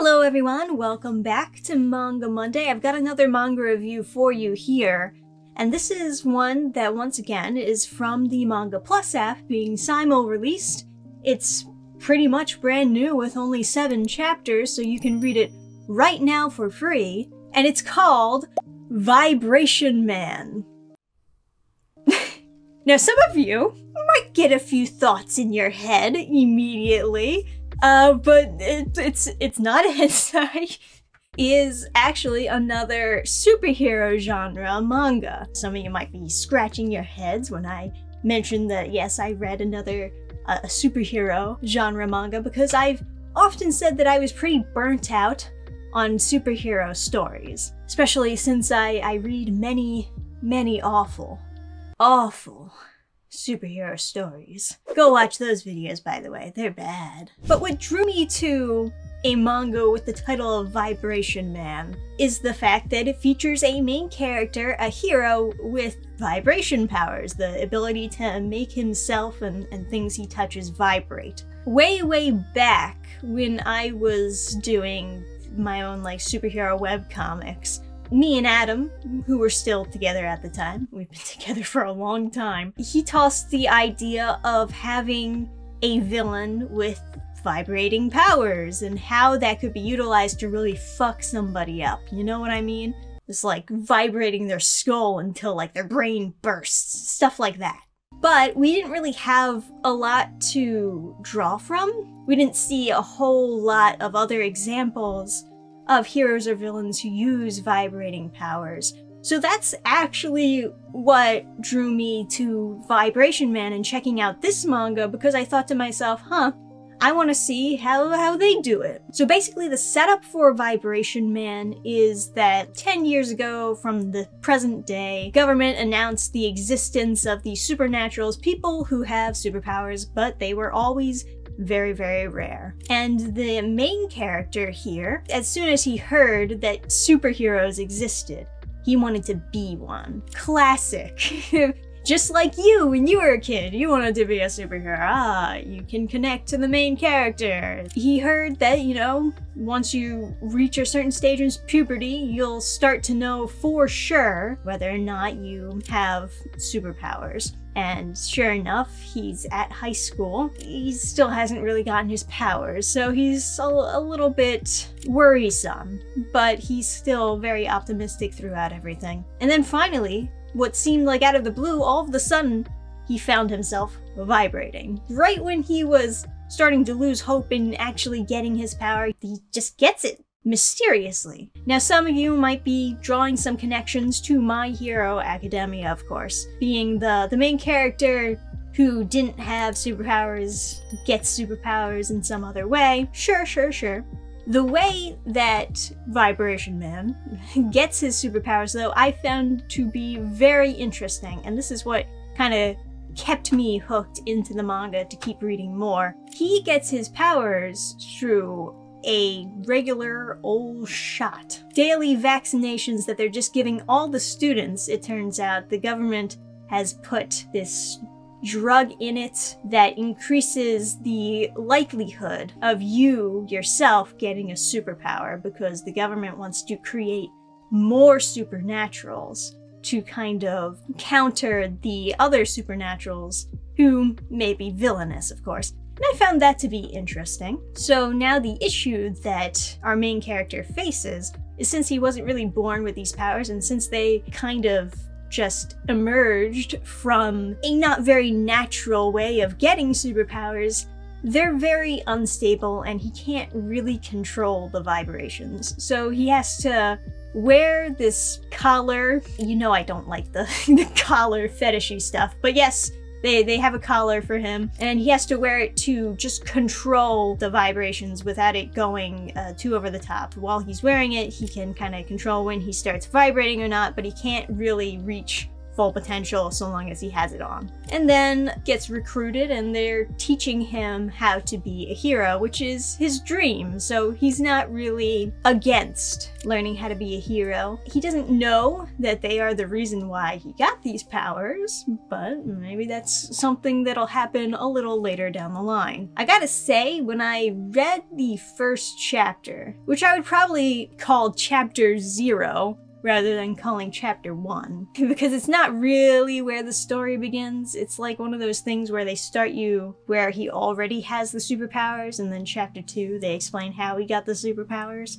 Hello everyone, welcome back to Manga Monday. I've got another manga review for you here, and this is one that once again is from the Manga Plus app being simul-released. It's pretty much brand new with only 7 chapters, so you can read it right now for free, and it's called Vibration Man. Now some of you might get a few thoughts in your head immediately. But it's not a hentai. Is actually another superhero genre manga. Some of you might be scratching your heads when I mentioned that yes, I read another superhero genre manga, because I've often said that I was pretty burnt out on superhero stories, especially since I read many awful superhero stories. Go watch those videos, by the way, they're bad. But what drew me to a manga with the title of Vibration Man is the fact that it features a main character, a hero with vibration powers, the ability to make himself and things he touches vibrate. Way back when I was doing my own superhero webcomics, me and Adam, who were still together at the time, we've been together for a long time, he tossed the idea of having a villain with vibrating powers and how that could be utilized to really fuck somebody up, you know what I mean? Just vibrating their skull until their brain bursts, stuff like that. But we didn't really have a lot to draw from. We didn't see a whole lot of other examples of heroes or villains who use vibrating powers. So that's actually what drew me to Vibration Man and checking out this manga, because I thought to myself, I want to see how they do it. So basically the setup for Vibration Man is that 10 years ago from the present day, government announced the existence of these supernaturals, people who have superpowers, but they were always very rare. And the main character here, as soon as he heard that superheroes existed, he wanted to be one. Classic. Just like you when you were a kid, you wanted to be a superhero. You can connect to the main character. He heard that, once you reach a certain stage in puberty, you'll start to know for sure whether or not you have superpowers. And sure enough, he's at high school. He still hasn't really gotten his powers, so he's a little bit worrisome, but he's still very optimistic throughout everything. And then finally, what seemed like out of the blue, all of a sudden, he found himself vibrating. Right when he was starting to lose hope in actually getting his power, he just gets it. Mysteriously. Now some of you might be drawing some connections to My Hero Academia, of course. Being the main character who didn't have superpowers gets superpowers in some other way. Sure. The way that Vibration Man gets his superpowers, though, I found to be very interesting, and this is what kind of kept me hooked into the manga to keep reading more. He gets his powers through a regular old shot. Daily vaccinations that they're just giving all the students. It turns out the government has put this drug in it that increases the likelihood of you yourself getting a superpower, because the government wants to create more supernaturals to kind of counter the other supernaturals who may be villainous, of course. And I found that to be interesting. So now the issue that our main character faces is, since he wasn't really born with these powers, and since they kind of just emerged from a not very natural way of getting superpowers, they're very unstable and he can't really control the vibrations. So he has to wear this collar. You know I don't like the collar fetishy stuff, but yes, They have a collar for him, and he has to wear it to just control the vibrations without it going too over the top. While he's wearing it, he can kind of control when he starts vibrating or not, but he can't really reach full potential so long as he has it on. And then gets recruited and they're teaching him how to be a hero, which is his dream. So he's not really against learning how to be a hero. He doesn't know that they are the reason why he got these powers, but maybe that's something that'll happen a little later down the line. I gotta say, when I read the first chapter, which I would probably call chapter 0, rather than calling chapter 1, because it's not really where the story begins. It's like one of those things where they start you where he already has the superpowers, and then chapter 2 they explain how he got the superpowers.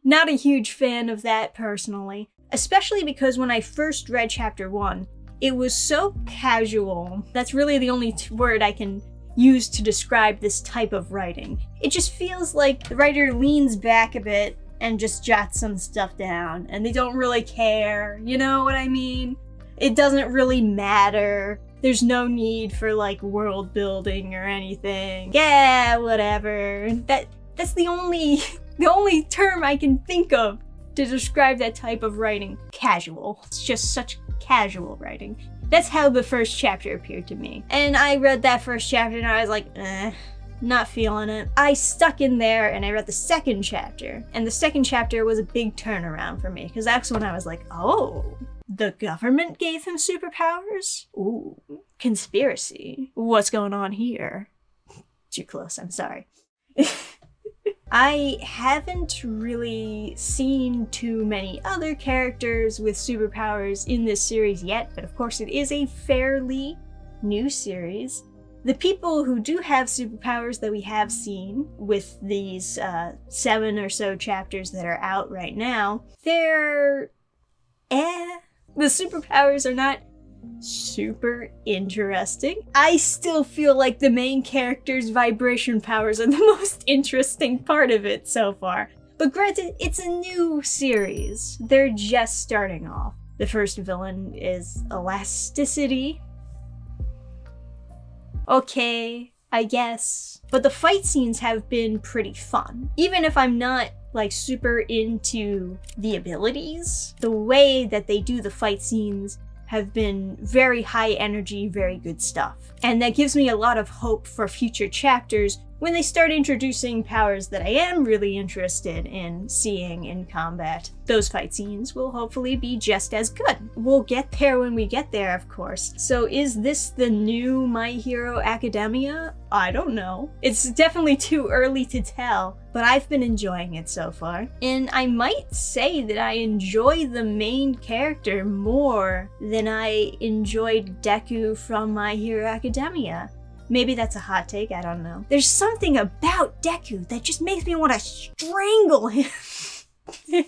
Not a huge fan of that personally, especially because when I first read chapter 1, it was so casual. That's really the only word I can use to describe this type of writing. It just feels like the writer leans back a bit and just jot some stuff down, and they don't really care, you know what I mean? It doesn't really matter. There's no need for like world building or anything. Yeah, whatever. That's the only term I can think of to describe that type of writing. Casual. It's just such casual writing. That's how the first chapter appeared to me. And I read that first chapter and I was like, not feeling it. I stuck in there and I read the second chapter. And the second chapter was a big turnaround for me, because that's when I was like, oh, the government gave him superpowers? Ooh, conspiracy. What's going on here? Too close, I'm sorry. I haven't really seen too many other characters with superpowers in this series yet, but of course it is a fairly new series. The people who do have superpowers that we have seen with these 7 or so chapters that are out right now, they're The superpowers are not super interesting. I still feel like the main character's vibration powers are the most interesting part of it so far. But granted, it's a new series. They're just starting off. The first villain is elasticity. Okay, I guess. But the fight scenes have been pretty fun. Even if I'm not like super into the abilities, the way that they do the fight scenes have been very high energy, very good stuff. And that gives me a lot of hope for future chapters when they start introducing powers that I am really interested in seeing in combat. Those fight scenes will hopefully be just as good. We'll get there when we get there, of course. So is this the new My Hero Academia? I don't know. It's definitely too early to tell, but I've been enjoying it so far. And I might say that I enjoy the main character more than I enjoyed Deku from My Hero Academia. Maybe that's a hot take, I don't know. There's something about Deku that just makes me want to strangle him. I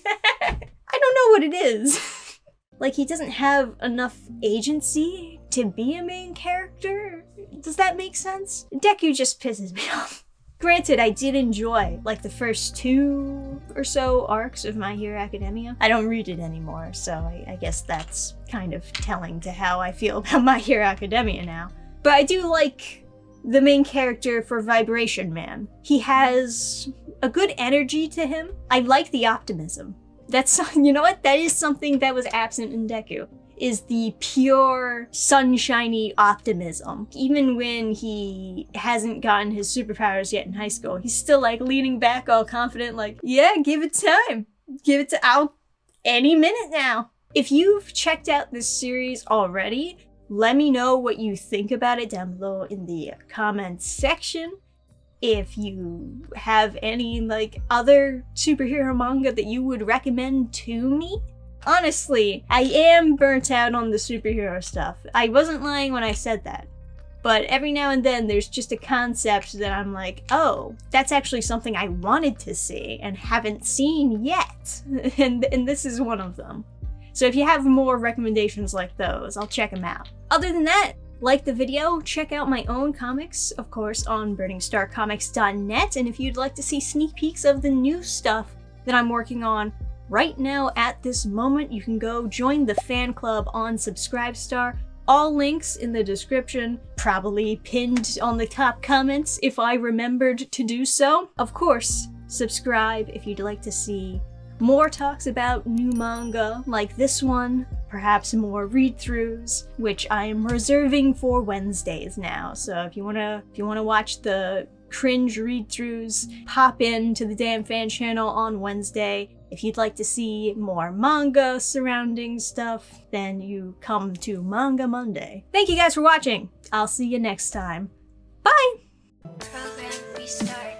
don't know what it is. Like, he doesn't have enough agency to be a main character? Does that make sense? Deku just pisses me off. Granted, I did enjoy, like, the first 2 or so arcs of My Hero Academia. I don't read it anymore, so I guess that's kind of telling to how I feel about My Hero Academia now. But I do like the main character for Vibration Man. He has a good energy to him. I like the optimism. That's, you know what? That is something that was absent in Deku, is the pure, sunshiny optimism. Even when he hasn't gotten his superpowers yet in high school, he's still like leaning back all confident like, yeah, give it time. Give it to, any minute now. If you've checked out this series already, let me know what you think about it down below in the comments section. If you have any like other superhero manga that you would recommend to me. Honestly, I am burnt out on the superhero stuff. I wasn't lying when I said that. But every now and then there's just a concept that I'm like, oh, that's actually something I wanted to see and haven't seen yet. and this is one of them. So if you have more recommendations like those, I'll check them out. Other than that, like the video, check out my own comics, of course, on burningstarcomics.net, and if you'd like to see sneak peeks of the new stuff that I'm working on right now at this moment, you can go join the fan club on Subscribestar. All links in the description, probably pinned on the top comments if I remembered to do so. Of course, subscribe if you'd like to see more talks about new manga like this one, perhaps more read-throughs, which I am reserving for Wednesdays now. So if you wanna watch the cringe read-throughs, pop into the dannphan channel on Wednesday. If you'd like to see more manga surrounding stuff, then you come to Manga Monday. Thank you guys for watching. I'll see you next time. Bye! Program restart.